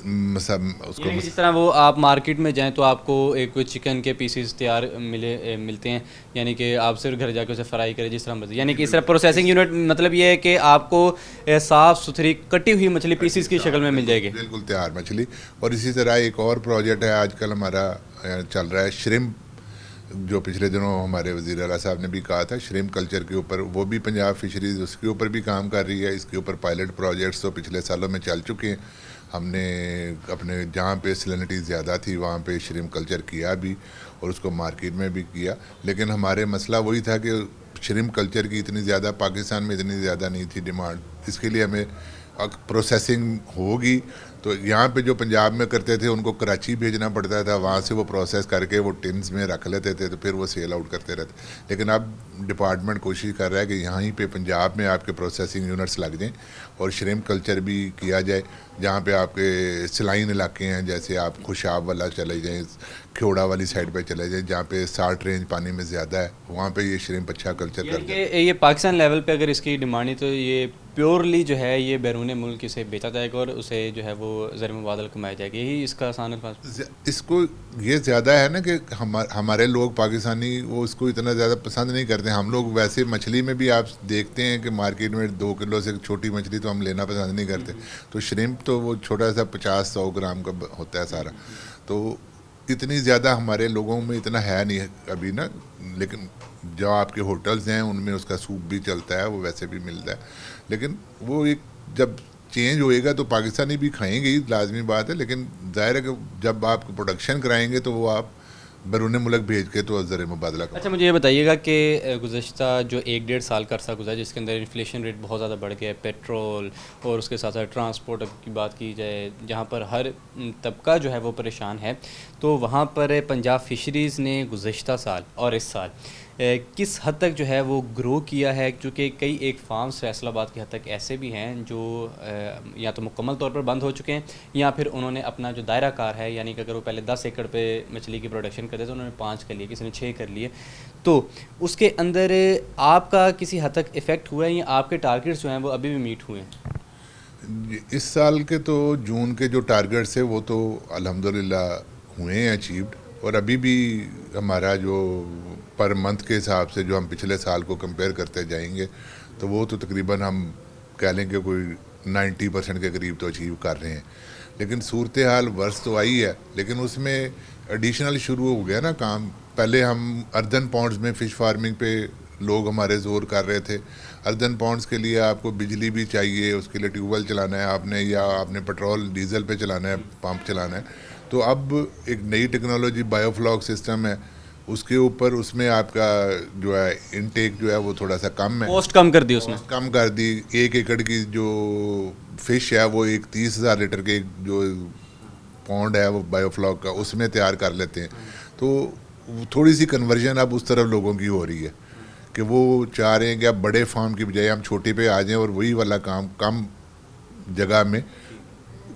उसको जिस तरह वो आप मार्केट में जाएं तो आपको एक चिकन के पीसेस तैयार मिलते हैं, यानी कि आप सिर्फ घर जाकर उसे फ्राई करें जिस तरह मर्जी, यानी कि इस तरह प्रोसेसिंग यूनिट मतलब ये है कि आपको साफ़ सुथरी कटी हुई मछली पीसेस की शक्ल में मिल जाएगी, बिल्कुल तैयार मछली। और इसी तरह एक और प्रोजेक्ट है आजकल हमारा चल रहा है श्रिम्प, जो पिछले दिनों हमारे वज़ीर आला साहब ने भी कहा था, श्रिम्प कल्चर के ऊपर, वो भी पंजाब फिशरीज़ उसके ऊपर भी काम कर रही है। इसके ऊपर पायलट प्रोजेक्ट्स तो पिछले सालों में चल चुके हैं। हमने अपने जहाँ पे सैलिनिटी ज़्यादा थी वहाँ पे श्रिम्प कल्चर किया भी और उसको मार्केट में भी किया, लेकिन हमारे मसला वही था कि श्रिम्प कल्चर की इतनी ज़्यादा पाकिस्तान में इतनी ज़्यादा नहीं थी डिमांड। इसके लिए हमें प्रोसेसिंग होगी तो यहाँ पे जो पंजाब में करते थे उनको कराची भेजना पड़ता था, वहाँ से वो प्रोसेस करके वो टिन्स में रख लेते थे तो फिर वो सेल आउट करते रहते। लेकिन अब डिपार्टमेंट कोशिश कर रहा है कि यहाँ पे पंजाब में आपके प्रोसेसिंग यूनिट्स लग जाएं और श्रिम्प कल्चर भी किया जाए। जहाँ पे आपके सिलाइन इलाके हैं, जैसे आप खुशाब वाला चले जाएँ, खेवड़ा वाली साइड पे चले जाएँ, जहाँ पे 60 रेंज पानी में ज़्यादा है, वहाँ पे ये श्रिम्प अच्छा कल्चर करते हैं। ये पाकिस्तान लेवल पे अगर इसकी डिमांड है तो ये प्योरली जो है ये बैरून मुल्क इसे बेचा जाएगा और उसे जो है वो ज़र मुबादला कमाया जाएगा, यही इसका आसान अल्फाज। इसको ये ज़्यादा है ना कि हमारे लोग पाकिस्तानी वो इसको इतना ज़्यादा पसंद नहीं करते। हम लोग वैसे मछली में भी आप देखते हैं कि मार्केट में 2 किलो से छोटी मछली तो हम लेना पसंद नहीं करते, तो श्रिम्प तो वो छोटा सा 50-100 ग्राम का होता है सारा, तो इतनी ज़्यादा हमारे लोगों में इतना है नहीं अभी ना। लेकिन जो आपके होटल्स हैं उनमें उसका सूप भी चलता है, वो वैसे भी मिलता है, लेकिन वो एक जब चेंज होएगा तो पाकिस्तानी भी खाएंगे ही, लाजमी बात है। लेकिन जाहिर है कि जब आप प्रोडक्शन कराएंगे तो वो आप बैरून मुल्क भेज के तो ज़र मुबादला। अच्छा, मुझे ये बताइएगा कि गुज़श्ता जो 1-1.5 साल का अरसा गुजरा जिसके अंदर इन्फ्लेशन रेट बहुत ज़्यादा बढ़ गया है, पेट्रोल और उसके साथ साथ ट्रांसपोर्ट की बात की जाए जहाँ पर हर तबका जो है वो परेशान है, तो वहाँ पर पंजाब फिशरीज़ ने गुज़श्ता साल और इस साल किस हद तक जो है वो ग्रो किया है, क्योंकि कई एक फार्म्स फैसलाबाद की हद तक ऐसे भी हैं जो या तो मुकम्मल तौर पर बंद हो चुके हैं या फिर उन्होंने अपना जो दायरा कार है, यानी कि अगर वो पहले 10 एकड़ पे मछली की प्रोडक्शन करते थे उन्होंने 5 कर लिए, किसी ने 6 कर लिए, तो उसके अंदर आपका किसी हद तक इफ़ेक्ट हुआ है या आपके टारगेट्स जो हैं वो अभी भी मीट हुए हैं? इस साल के तो जून के जो टारगेट्स है वो तो अल्हम्दुलिल्लाह हुए हैं अचीव्ड, और अभी भी हमारा जो पर मंथ के हिसाब से जो हम पिछले साल को कंपेयर करते जाएंगे तो वो तो तकरीबन हम कह लें कि कोई 90% के करीब तो अचीव कर रहे हैं। लेकिन सूरत हाल वर्ष तो आई है, लेकिन उसमें एडिशनल शुरू हो गया ना काम। पहले हम अर्दन पॉन्ड्स में फ़िश फार्मिंग पे लोग हमारे जोर कर रहे थे। अर्दन पॉन्ड्स के लिए आपको बिजली भी चाहिए, उसके लिए ट्यूबवेल चलाना है आपने, या आपने पेट्रोल डीजल पे चलाना है, पंप चलाना है। तो अब एक नई टेक्नोलॉजी बायोफ्लॉक सिस्टम है, उसके ऊपर उसमें आपका जो है इनटेक जो है वो थोड़ा सा कम है, कॉस्ट कम कर दी उसने, कम कर दी। 1 एकड़ की जो फ़िश है वो 30,000 लीटर के जो पॉन्ड है वो बायोफ्लॉक का उसमें तैयार कर लेते हैं। तो थोड़ी सी कन्वर्जन अब उस तरफ लोगों की हो रही है कि वो चाह रहे हैं कि अब बड़े फार्म की बजाय हम छोटे पे आ जाएं और वही वाला काम कम जगह में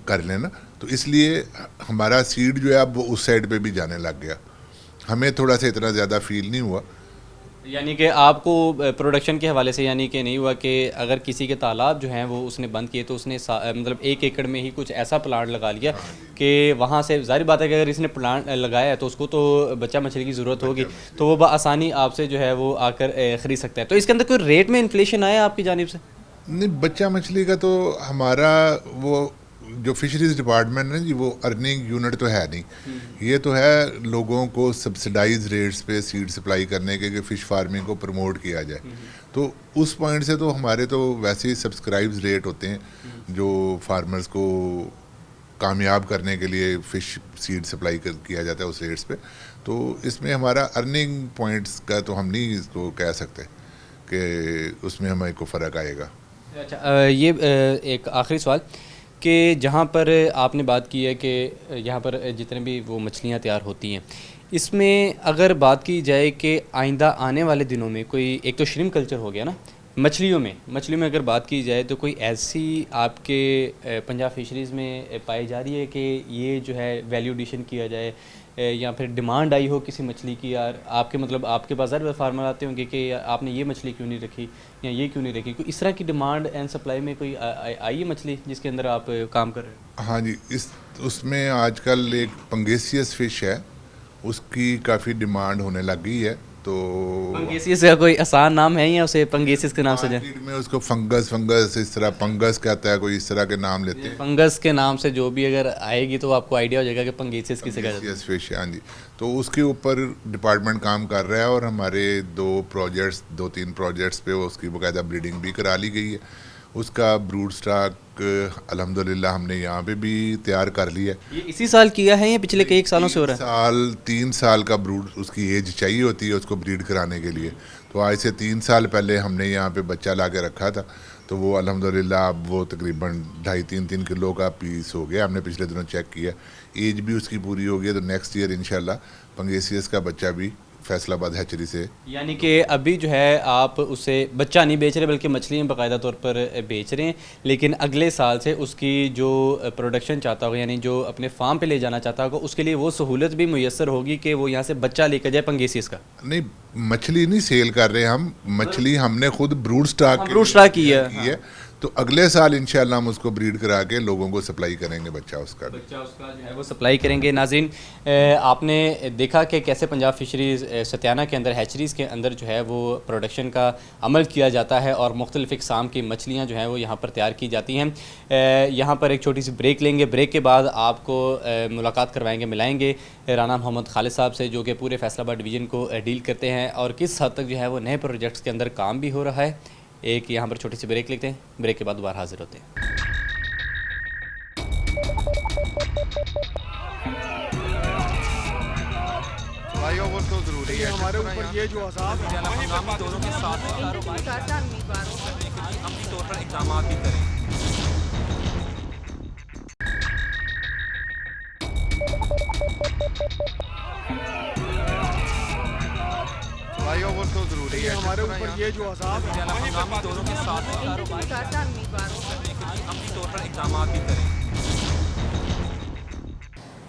कर लेना। तो इसलिए हमारा सीड जो है अब वो उस साइड पे भी जाने लग गया। हमें थोड़ा सा इतना ज़्यादा फील नहीं हुआ, यानी कि आपको प्रोडक्शन के हवाले से यानी कि नहीं हुआ कि अगर किसी के तालाब जो हैं वो उसने बंद किए तो उसने मतलब 1 एकड़ में ही कुछ ऐसा प्लांट लगा लिया कि वहाँ से जाहिर बात है कि अगर इसने प्लांट लगाया है तो उसको तो बच्चा मछली की ज़रूरत होगी, तो वो बआसानी आपसे जो है वो आकर ख़रीद सकता है। तो इसके अंदर कोई रेट में इन्फ्लेशन आया आपकी जानिब से? नहीं, बच्चा मछली का तो हमारा वो जो फिशरीज डिपार्टमेंट है जी वो अर्निंग यूनिट तो है नहीं, ये तो है लोगों को सब्सिडाइज रेट्स पे सीड सप्लाई करने के कि फ़िश फार्मिंग को प्रमोट किया जाए। तो उस पॉइंट से तो हमारे तो वैसे ही सब्सक्राइब्स रेट होते हैं जो फार्मर्स को कामयाब करने के लिए फ़िश सीड सप्लाई किया जाता है उस रेट्स पे। तो इसमें हमारा अर्निंग पॉइंट्स का तो हम नहीं इसको कह सकते कि उसमें हमें को फ़र्क आएगा। अच्छा, ये एक आखिरी सवाल कि जहाँ पर आपने बात की है कि यहाँ पर जितने भी वो मछलियाँ तैयार होती हैं, इसमें अगर बात की जाए कि आइंदा आने वाले दिनों में कोई एक तो श्रिम्प कल्चर हो गया ना, मछलियों में अगर बात की जाए तो कोई ऐसी आपके पंजाब फिशरीज़ में पाई जा रही है कि ये जो है वैल्यू एडिशन किया जाए या फिर डिमांड आई हो किसी मछली की, यार आपके मतलब आपके पास ज़रूर फार्मर आते होंगे कि आपने ये मछली क्यों नहीं रखी या ये क्यों नहीं रखी, कोई इस तरह की डिमांड एंड सप्लाई में कोई आई है मछली जिसके अंदर आप काम कर रहे हैं? हाँ जी, उसमें आजकल एक पंगेसियस फ़िश है, उसकी काफ़ी डिमांड होने लग गई है। तो पंगेसियस का कोई आसान नाम है या उसे पंगेसियस के नाम से जाए? में उसको फंगस इस तरह पंगस कहता है, कोई इस तरह के नाम लेते हैं। फंगस के नाम से जो भी अगर आएगी तो आपको आइडिया हो जाएगा कि पंगेसियस किसे कहते हैं। फिश, हाँ जी। तो उसके ऊपर डिपार्टमेंट काम कर रहा है और हमारे 2-3 प्रोजेक्ट्स पे उसकी बाकायदा ब्रीडिंग भी करा ली गई है। उसका ब्रूड स्टॉक अल्हम्दुलिल्लाह हमने यहाँ पे भी तैयार कर लिया है। ये इसी साल किया है या पिछले कई सालों से हो रहा है? 3 साल का ब्रूड उसकी एज चाहिए होती है उसको ब्रीड कराने के लिए। तो आज से 3 साल पहले हमने यहाँ पे बच्चा ला के रखा था। तो वो अल्हम्दुलिल्लाह अब वो तकरीबन 2.5-3 किलो का पीस हो गया। हमने पिछले दिनों चेक किया, एज भी उसकी पूरी हो गई है। तो नेक्स्ट ईयर इंशाल्लाह पंगेसियस का बच्चा भी फैसलाबाद हैचरी से, यानी कि अभी जो है आप उसे बच्चा नहीं बेच रहे बल्कि मछली में बाकायदा तौर पर बेच रहे हैं, लेकिन अगले साल से उसकी जो प्रोडक्शन चाहता होगा, यानी जो अपने फार्म पे ले जाना चाहता होगा, उसके लिए वो सहूलत भी मुयस्सर होगी कि वो यहाँ से बच्चा लेकर जाए पंगेसियस का। नहीं, मछली नहीं सेल कर रहे हम, मछली हमने खुद ब्रूड स्टॉक की है। तो अगले साल इंशाल्लाह हम उसको ब्रीड करा के लोगों को सप्लाई करेंगे बच्चा उसका जो है वो सप्लाई करेंगे। नाज़रीन, आपने देखा कि कैसे पंजाब फिशरीज़ सत्याना के अंदर हैचरीज़ के अंदर जो है वो प्रोडक्शन का अमल किया जाता है और मुख्तलिफ़ इक़साम की मछलियाँ जो हैं वो यहाँ पर तैयार की जाती हैं। यहाँ पर एक छोटी सी ब्रेक लेंगे, ब्रेक के बाद आपको मुलाकात करवाएंगे, मिलाएंगे राना मोहम्मद खालिद साहब से, जो कि पूरे फैसलाबाद डिवीज़न को डील करते हैं और किस हद तक जो है वो नए प्रोजेक्ट्स के अंदर काम भी हो रहा है। एक यहाँ पर छोटी सी ब्रेक लेते हैं, ब्रेक के बाद दोबारा हाजिर होते हैं। फ्लाईओवर तो जरूरी है हमारे ऊपर, ये जो अज़ाब है हम दोनों के साथ अपनी तौर पर इक़दाम भी करें। फ्लाईओवर तो जरूरी है हमारे ऊपर, ये जो अज़ाब है हम दोनों के साथ अपनी तौर पर इक़दाम भी करें।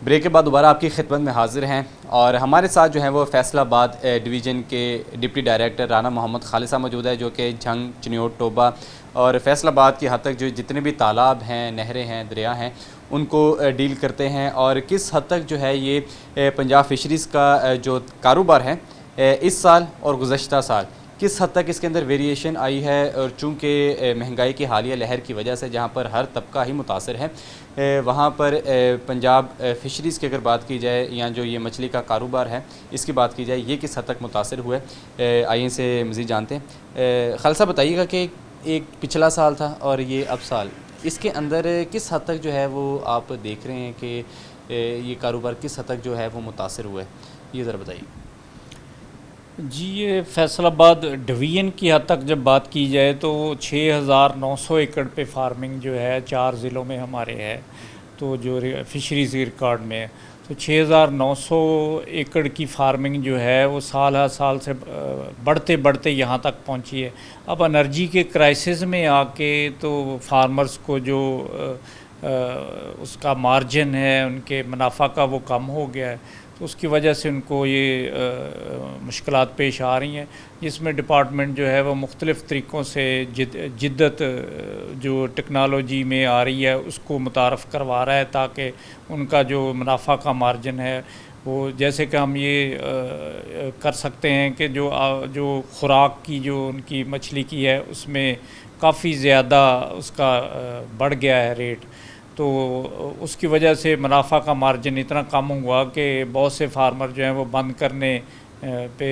ब्रेक के बाद दोबारा आपकी खिदमत में हाजिर हैं और हमारे साथ जो है वो फैसलाबाद डिवीज़न के डिप्टी डायरेक्टर राना मोहम्मद खालिद साहब मौजूद है, जो कि झंग, चिन्योट, टोबा और फैसलाबाद की हद तक जो जितने भी तालाब हैं, नहरें हैं, दरिया हैं, उनको डील करते हैं और किस हद तक जो है ये पंजाब फिशरीज़ का जो कारोबार है इस साल और गुज़श्ता साल किस हद तक इसके अंदर वेरिएशन आई है। और चूँकि महंगाई की हालिया लहर की वजह से जहाँ पर हर तबका ही मुतासर है, वहाँ पर पंजाब फिशरीज़ की अगर बात की जाए या जो ये मछली का कारोबार है इसकी बात की जाए, ये किस हद तक मुतासर हुआ है, आइए से मज़ीद जानते हैं। खालिद साहब बताइएगा कि एक पिछला साल था और ये अब साल, इसके अंदर किस हद तक जो है वो आप देख रहे हैं कि ये कारोबार किस हद तक जो है वो मुतासर हुआ है, ये ज़रा बताइए। जी, ये फैसलाबाद डिवीज़न की हद तक जब बात की जाए तो 6,900 एकड़ पे फार्मिंग जो है 4 ज़िलों में हमारे है, तो जो फिशरीज़ रिकॉर्ड में है, तो 6,900 एकड़ की फार्मिंग जो है वो साल हर साल से बढ़ते बढ़ते यहाँ तक पहुँची है। अब एनर्जी के क्राइसिस में आके तो फार्मर्स को जो उसका मार्जिन है, उनके मुनाफा का, वो कम हो गया है, तो उसकी वजह से उनको ये मुश्किलात पेश आ रही हैं, जिसमें डिपार्टमेंट जो है वो मुख्तलिफ़ तरीक़ों से जिद्दत जो टेक्नोलॉजी में आ रही है उसको मुतारफ़ करवा रहा है, ताकि उनका जो मुनाफा का मार्जिन है वो, जैसे कि हम ये कर सकते हैं कि जो खुराक की जो उनकी मछली की है उसमें काफ़ी ज़्यादा उसका बढ़ गया है रेट, तो उसकी वजह से मुनाफा का मार्जिन इतना कम हुआ कि बहुत से फार्मर जो हैं वो बंद करने पे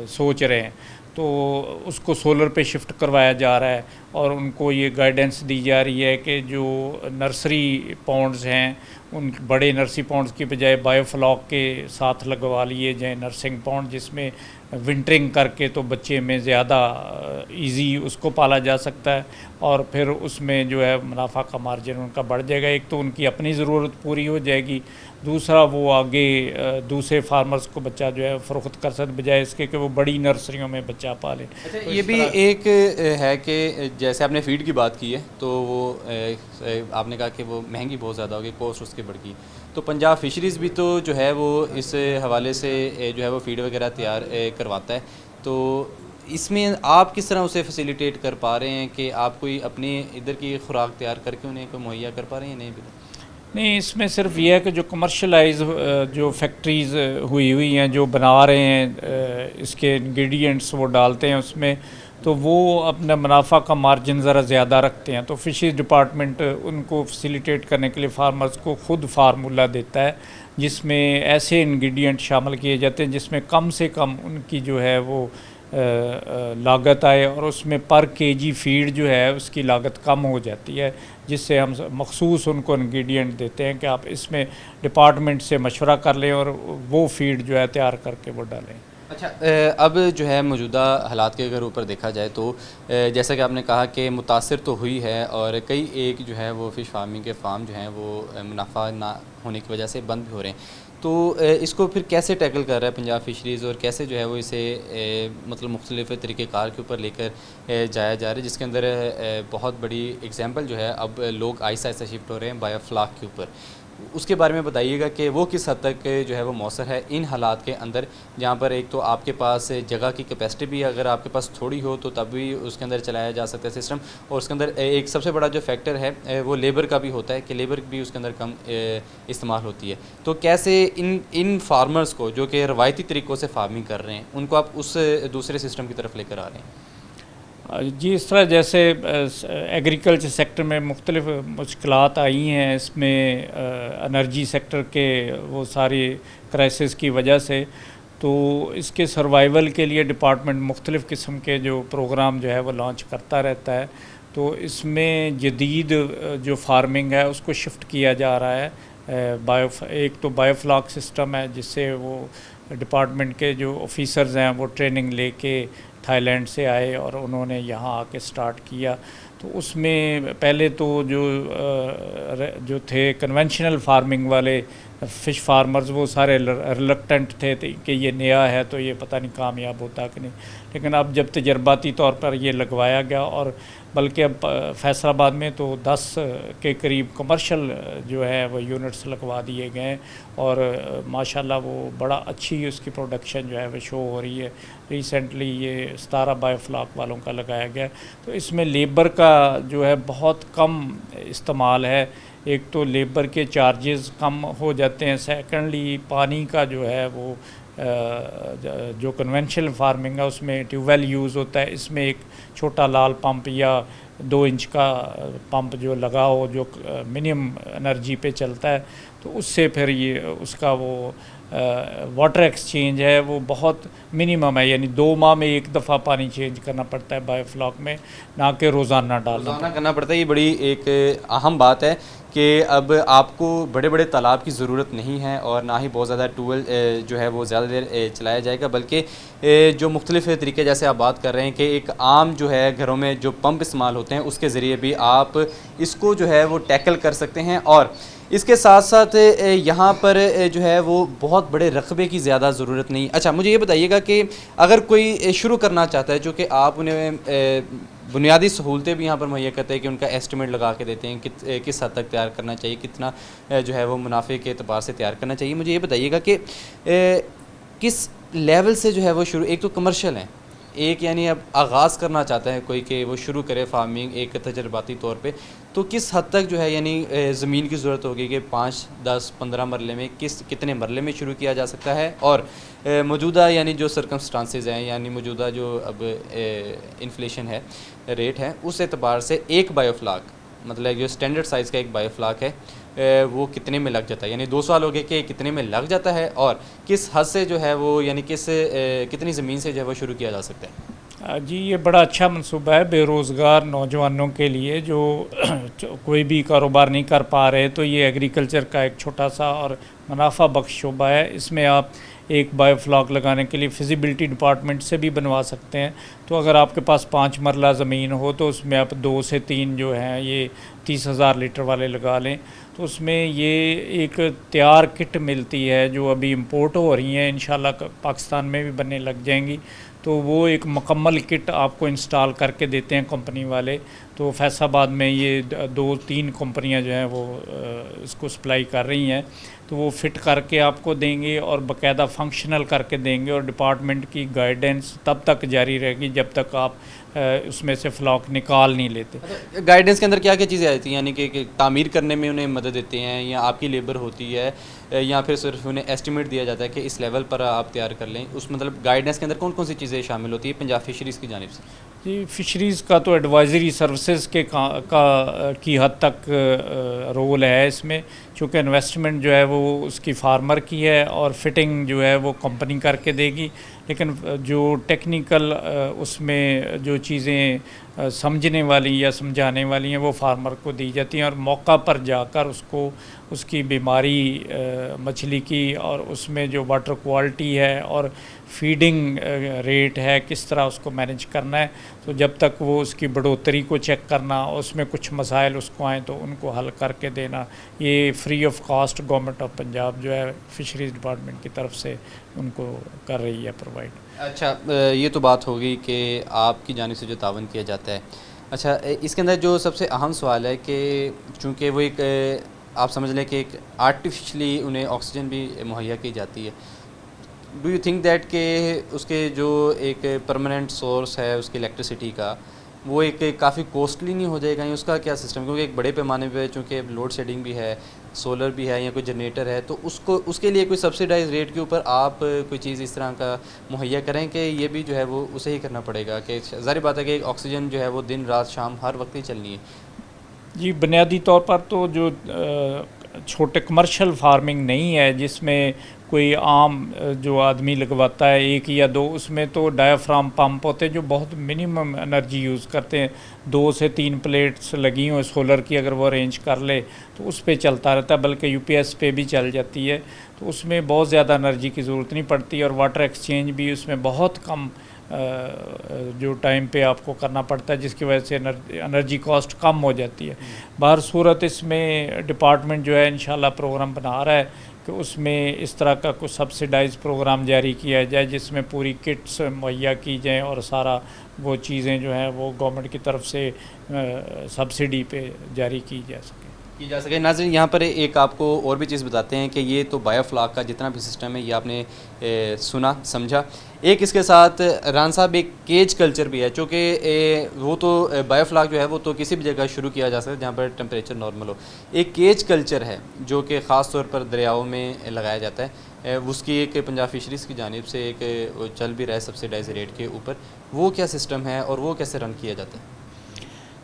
सोच रहे हैं, तो उसको सोलर पे शिफ्ट करवाया जा रहा है और उनको ये गाइडेंस दी जा रही है कि जो नर्सरी पॉन्ड्स हैं उन बड़े नर्सरी पॉन्ड्स की बजाय बायोफ्लॉक के साथ लगवा लिए जाए नर्सिंग पॉन्ड, जिसमें विंटरिंग करके तो बच्चे में ज़्यादा इजी उसको पाला जा सकता है और फिर उसमें जो है मुनाफा का मार्जिन उनका बढ़ जाएगा। एक तो उनकी अपनी ज़रूरत पूरी हो जाएगी, दूसरा वो आगे दूसरे फार्मर्स को बच्चा जो है फ़रोख्त कर सकते, बजाय इसके कि वो बड़ी नर्सरियों में बच्चा पाले। अच्छा, तो ये भी एक है कि जैसे आपने फ़ीड की बात की है तो वो आपने कहा कि वो महंगी बहुत ज़्यादा होगी, कॉस्ट उसकी बढ़ गई, तो पंजाब फिशरीज़ भी तो जो है वो इस हवाले से जो है वो फ़ीड वगैरह तैयार करवाता है, तो इसमें आप किस तरह उसे फैसिलिटेट कर पा रहे हैं कि आप कोई अपनी इधर की खुराक तैयार करके उन्हें कोई मुहैया कर पा रहे हैं? नहीं, इसमें सिर्फ यह है कि जो कमर्शलाइज जो फैक्ट्रीज़ हुई हैं जो बना रहे हैं इसके इंग्रेडिएंट्स वो डालते हैं उसमें, तो वो अपना मुनाफा का मार्जिन ज़रा ज़्यादा रखते हैं, तो फिशरीज डिपार्टमेंट उनको फैसिलिटेट करने के लिए फार्मर्स को ख़ुद फार्मूला देता है जिसमें ऐसे इंग्रेडिएंट शामिल किए जाते हैं जिसमें कम से कम उनकी जो है वो लागत आए और उसमें पर केजी फीड जो है उसकी लागत कम हो जाती है, जिससे हम मखसूस उनको इंग्रेडिएंट देते हैं कि आप इसमें डिपार्टमेंट से मशवरा कर लें और वो फीड जो है तैयार करके वो डालें। अच्छा, अब जो है मौजूदा हालात के अगर ऊपर देखा जाए तो जैसा कि आपने कहा कि मुतासर तो हुई है और कई एक जो है वो फ़िश फार्मिंग के फार्म जो हैं वो मुनाफा ना होने की वजह से बंद भी हो रहे हैं। तो इसको फिर कैसे टैकल कर रहा है पंजाब फिशरीज़ और कैसे जो है वो इसे मतलब मुख्तलिफ़ तरीक़ेकार के ऊपर लेकर जाया जा रहा है, जिसके अंदर बहुत बड़ी एग्जांपल जो है अब लोग आहिस्ता आहिस्ता शिफ्ट हो रहे हैं बायोफ्लाक के ऊपर। उसके बारे में बताइएगा कि वो किस हद तक जो है वो मौसर है इन हालात के अंदर, जहाँ पर एक तो आपके पास जगह की कैपेसिटी भी अगर आपके पास थोड़ी हो तो तब भी उसके अंदर चलाया जा सकता है सिस्टम, और उसके अंदर एक सबसे बड़ा जो फैक्टर है वो लेबर का भी होता है कि लेबर भी उसके अंदर कम इस्तेमाल होती है। तो कैसे इन फार्मर्स को जो कि रवायती तरीक़ों से फार्मिंग कर रहे हैं उनको आप उस दूसरे सिस्टम की तरफ लेकर आ रहे हैं? जी, इस तरह जैसे एग्रीकल्चर सेक्टर में मुख्तलिफ मुश्किलात आई हैं, इसमें एनर्जी सेक्टर के वो सारी क्राइसिस की वजह से, तो इसके सर्वाइवल के लिए डिपार्टमेंट मुख्तलिफ़ किस्म के जो प्रोग्राम जो है वो लॉन्च करता रहता है। तो इसमें जदीद जो फार्मिंग है उसको शिफ्ट किया जा रहा है। एक तो बायोफ्लाक सिस्टम है जिससे वो डिपार्टमेंट के जो ऑफिसर्स हैं वो ट्रेनिंग लेके थाईलैंड से आए और उन्होंने यहाँ आके स्टार्ट किया। तो उसमें पहले तो जो थे कन्वेंशनल फार्मिंग वाले फ़िश फार्मर्स वो सारे रिलक्टेंट थे कि ये नया है तो ये पता नहीं कामयाब होता कि नहीं, लेकिन अब जब तजर्बाती तौर पर ये लगवाया गया और बल्कि अब फैसलाबाद में तो 10 के करीब कमर्शियल जो है वो यूनिट्स लगवा दिए गए और माशाल्लाह वो बड़ा अच्छी उसकी प्रोडक्शन जो है वो शो हो रही है। रिसेंटली ये 17 बायोफ्लाक वालों का लगाया गया। तो इसमें लेबर का जो है बहुत कम इस्तेमाल है। एक तो लेबर के चार्जेस कम हो जाते हैं, सेकेंडली पानी का जो है वो जो कन्वेंशनल फार्मिंग है उसमें ट्यूबवेल यूज़ होता है, इसमें एक छोटा लाल पंप या 2 इंच का पंप जो लगा हो जो मिनिमम एनर्जी पे चलता है, तो उससे फिर ये उसका वो वाटर एक्सचेंज है वो बहुत मिनिमम है, यानी 2 माह में एक दफ़ा पानी चेंज करना पड़ता है बायोफ्लाक में, ना कि रोज़ाना करना पड़ता है। ये बड़ी एक अहम बात है कि अब आपको बड़े बड़े तालाब की ज़रूरत नहीं है और ना ही बहुत ज़्यादा ट्यूबवेल जो है वो ज़्यादा देर चलाया जाएगा, बल्कि जो मुख्तलिफ़ तरीके जैसे आप बात कर रहे हैं कि एक आम जो है घरों में जो पंप इस्तेमाल होते हैं उसके ज़रिए भी आप इसको जो है वो टैकल कर सकते हैं। और इसके साथ साथ यहाँ पर जो है वो बहुत बड़े रकबे की ज़्यादा ज़रूरत नहीं। अच्छा, मुझे ये बताइएगा कि अगर कोई शुरू करना चाहता है, जो कि आप उन्हें बुनियादी सहूलतें भी यहाँ पर मुहैया करते हैं कि उनका एस्टिमेट लगा के देते हैं किस हद तक तैयार करना चाहिए, कितना जो है वो मुनाफे के एतबार से तैयार करना चाहिए। मुझे ये बताइएगा कि किस लेवल से जो है वो शुरू, एक तो कमर्शियल है, एक यानी अब आगाज़ करना चाहता है कोई कि वो शुरू करे फार्मिंग एक तजर्बाती तौर पे, तो किस हद तक जो है यानी ज़मीन की ज़रूरत होगी कि 5, 10, 15 मरले में कितने मरले में शुरू किया जा सकता है, और मौजूदा यानी जो सर्कमस्टांसेस हैं यानी मौजूदा जो अब इन्फ्लेशन है, रेट है, उस एतबार से एक बायोफ्लाक मतलब जो स्टैंडर्ड साइज़ का एक बायोफ्लाक है वो कितने में लग जाता है, यानी 2 साल हो गए कि कितने में लग जाता है, और किस हद से जो है वो यानी कितनी ज़मीन से जो है वो शुरू किया जा सकता है? जी, ये बड़ा अच्छा मनसूबा है बेरोज़गार नौजवानों के लिए जो कोई भी कारोबार नहीं कर पा रहे, तो ये एग्रीकल्चर का एक छोटा सा और मुनाफा बख्श शोबा है। इसमें आप एक बायोफ्लाक लगाने के लिए फिजिबिलिटी डिपार्टमेंट से भी बनवा सकते हैं। तो अगर आपके पास 5 मरला ज़मीन हो तो उसमें आप 2 से 3 जो हैं ये 30,000 लीटर वाले लगा लें। तो उसमें ये एक तैयार किट मिलती है जो अभी इंपोर्ट हो रही हैं, इंशाल्लाह पाकिस्तान में भी बनने लग जाएंगी। तो वो एक मुकम्मल किट आपको इंस्टॉल करके देते हैं कंपनी वाले। तो फैसलाबाद में ये 2-3 कंपनियां जो हैं वो इसको सप्लाई कर रही हैं, तो वो फ़िट करके आपको देंगे और बाकायदा फंक्शनल करके देंगे, और डिपार्टमेंट की गाइडेंस तब तक जारी रहेगी जब तक आप उसमें से फ्लॉक निकाल नहीं लेते। गाइडेंस के अंदर क्या क्या चीज़ें आती हैं, यानी कि तामीर करने में उन्हें मदद देते हैं या आपकी लेबर होती है या फिर सिर्फ उन्हें एस्टिमेट दिया जाता है कि इस लेवल पर आप तैयार कर लें, उस मतलब गाइडेंस के अंदर कौन कौन सी चीज़ें शामिल होती है पंजाब फिशरीज़ की जानिब से? जी, फ़िशरीज़ का तो एडवाइज़री सर्विसेज की हद तक रोल है इसमें, चूँकि इन्वेस्टमेंट जो है वो उसकी फार्मर की है और फिटिंग जो है वो कंपनी करके देगी, लेकिन जो टेक्निकल उसमें जो चीज़ें समझने वाली या समझाने वाली हैं वो फार्मर को दी जाती हैं और मौका पर जाकर उसको उसकी बीमारी मछली की और उसमें जो वाटर क्वालिटी है और फीडिंग रेट है किस तरह उसको मैनेज करना है, तो जब तक वो उसकी बढ़ोतरी को चेक करना, उसमें कुछ मसाइल उसको आएँ तो उनको हल करके देना, ये free of cost government of Punjab जो है फिशरीज़ डिपार्टमेंट की तरफ से उनको कर रही है प्रोवाइड। अच्छा, ये तो बात होगी कि आपकी जानिब से जो तावन किया जाता है। अच्छा, इसके अंदर जो सबसे अहम सवाल है कि चूँकि वो एक आप समझ लें कि एक आर्टिफिशली उन्हें ऑक्सीजन भी मुहैया की जाती है, डू यू थिंक दैट कि उसके जो एक परमानेंट सोर्स है उसकी इलेक्ट्रिसिटी का, वो एक काफ़ी कॉस्टली नहीं हो जाएगा? या उसका क्या सिस्टम, क्योंकि एक बड़े पैमाने पे चूँकि लोड शेडिंग भी है, सोलर भी है या कोई जनरेटर है, तो उसको उसके लिए कोई सब्सिडाइज रेट के ऊपर आप कोई चीज़ इस तरह का मुहैया करें कि ये भी जो है वो उसे ही करना पड़ेगा? कि ज़ाहिर बात है कि ऑक्सीजन जो है वो दिन रात शाम हर वक्त ही चलनी है। जी, बुनियादी तौर पर तो जो छोटे कमर्शियल फार्मिंग नहीं है जिसमें कोई आम जो आदमी लगवाता है एक या दो, उसमें तो डायाफ्राम पंप होते हैं जो बहुत मिनिमम एनर्जी यूज़ करते हैं। 2 से 3 प्लेट्स लगी हुई सोलर की अगर वो अरेंज कर ले तो उस पर चलता रहता है, बल्कि यूपीएस पे भी चल जाती है, तो उसमें बहुत ज़्यादा एनर्जी की ज़रूरत नहीं पड़ती और वाटर एक्सचेंज भी उसमें बहुत कम जो टाइम पे आपको करना पड़ता है, जिसकी वजह से एनर्जी कॉस्ट कम हो जाती है। बाहर सूरत इसमें डिपार्टमेंट जो है इंशाल्लाह प्रोग्राम बना रहा है कि उसमें इस तरह का कुछ सब्सिडाइज प्रोग्राम जारी किया जाए जिसमें पूरी किट्स मुहैया की जाएँ और सारा वो चीज़ें जो हैं वो गवर्नमेंट की तरफ से सब्सिडी पे जारी की जा सके। नाज़रीन, यहाँ पर एक आपको और भी चीज़ बताते हैं कि ये तो बायोफ्लाक का जितना भी सिस्टम है ये आपने सुना समझा। एक इसके साथ रान साहब एक केज कल्चर भी है, चूँकि वो तो बायोफ्लाक जो है वो तो किसी भी जगह शुरू किया जा सकता है जहाँ पर टेम्परेचर नॉर्मल हो। एक केज कल्चर है जो कि ख़ास तौर पर दरियाओं में लगाया जाता है, उसकी एक पंजाब फिशरीज़ की जानिब से एक चल भी रहा है सब्सिडाइज रेट के ऊपर, वो क्या सिस्टम है और वो कैसे रन किया जाता है?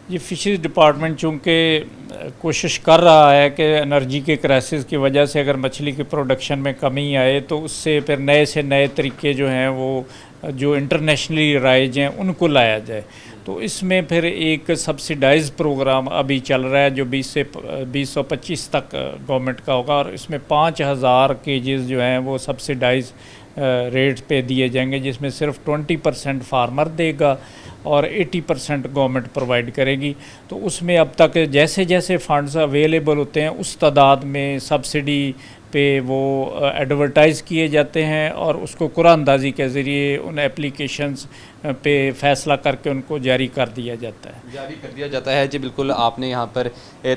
ये फिशरीज डिपार्टमेंट चूँकि कोशिश कर रहा है कि एनर्जी के क्राइसिस की वजह से अगर मछली की प्रोडक्शन में कमी आए तो उससे फिर नए से नए तरीके जो हैं वो जो इंटरनेशनली राइज हैं उनको लाया जाए। तो इसमें फिर एक सब्सिडाइज प्रोग्राम अभी चल रहा है जो 2025 तक गवर्नमेंट का होगा और इसमें 5000 केजेस जो हैं वो सब्सिडाइज रेट पे दिए जाएंगे, जिसमें सिर्फ 20% फार्मर देगा और 80% गवर्नमेंट प्रोवाइड करेगी। तो उसमें अब तक जैसे जैसे फंड्स अवेलेबल होते हैं उस तादाद में सब्सिडी पे वो एडवर्टाइज़ किए जाते हैं और उसको कुरानंदाजी के ज़रिए उन एप्लीकेशंस पे फ़ैसला करके उनको जारी कर दिया जाता है। जी बिल्कुल, आपने यहाँ पर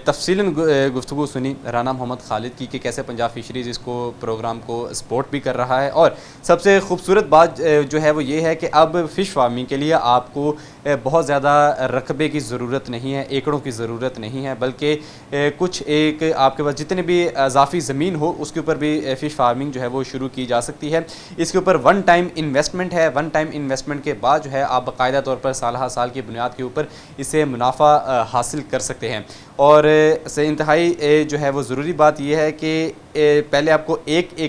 तफसीलन गुफ्तगू सुनी राना मोहम्मद खालिद की कि कैसे पंजाब फिशरीज़ इसको प्रोग्राम को सपोर्ट भी कर रहा है। और सबसे खूबसूरत बात जो है वो ये है कि अब फ़िश फार्मिंग के लिए आपको बहुत ज़्यादा रकबे की ज़रूरत नहीं है, एकड़ों की ज़रूरत नहीं है, बल्कि कुछ एक आपके पास जितने भी इजाफी ज़मीन हो उसके ऊपर भी फ़िश फार्मिंग जो है वो शुरू की जा सकती है। इसके ऊपर वन टाइम इन्वेस्टमेंट है। वन टाइम इन्वेस्टमेंट के बाद जो है आप बाकायदा तौर पर साल की बुनियाद के ऊपर इससे मुनाफा हासिल कर सकते हैं। और इंतहाई जो है वो ज़रूरी बात यह है कि पहले आपको एक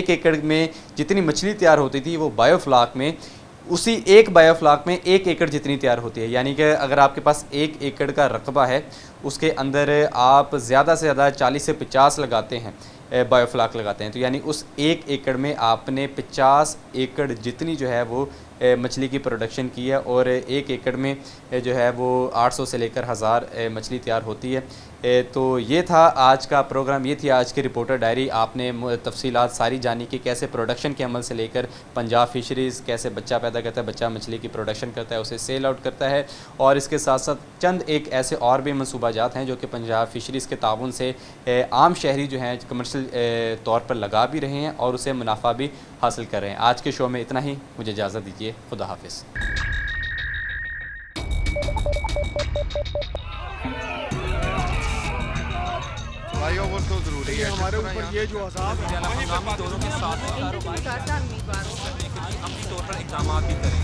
एकड़ में जितनी मछली तैयार होती थी वो बायोफ्लाक में उसी एक बायोफ्लाक में 1 एकड़ जितनी तैयार होती है। यानी कि अगर आपके पास 1 एकड़ का रकबा है उसके अंदर आप ज़्यादा से ज़्यादा 40 से 50 लगाते हैं, बायोफ्लाक लगाते हैं, तो यानी उस 1 एकड़ में आपने 50 एकड़ जितनी जो है वो मछली की प्रोडक्शन की है और 1 एकड़ में जो है वो 800 से लेकर 1000 मछली तैयार होती है। तो ये था आज का प्रोग्राम, ये थी आज की रिपोर्टर डायरी। आपने तफसीलात सारी जानी कि कैसे प्रोडक्शन के अमल से लेकर पंजाब फिशरीज़ कैसे बच्चा पैदा करता है, बच्चा मछली की प्रोडक्शन करता है, उसे सेल आउट करता है, और इसके साथ साथ चंद एक ऐसे और भी मनसूबाजात हैं जो कि पंजाब फिशरीज़ के ताउन से आम शहरी जो हैं कमर्शियल तौर पर लगा भी रहे हैं और उसे मुनाफा भी हासिल कर रहे हैं। आज के शो में इतना ही, मुझे इजाज़त दीजिए, खुदा हाफिज़। फ्लाईओवर तो ज़रूरी है हमारे ऊपर, ये जो अज़ाब है दोनों के साथ अपनी तौर पर इक़दाम भी करें।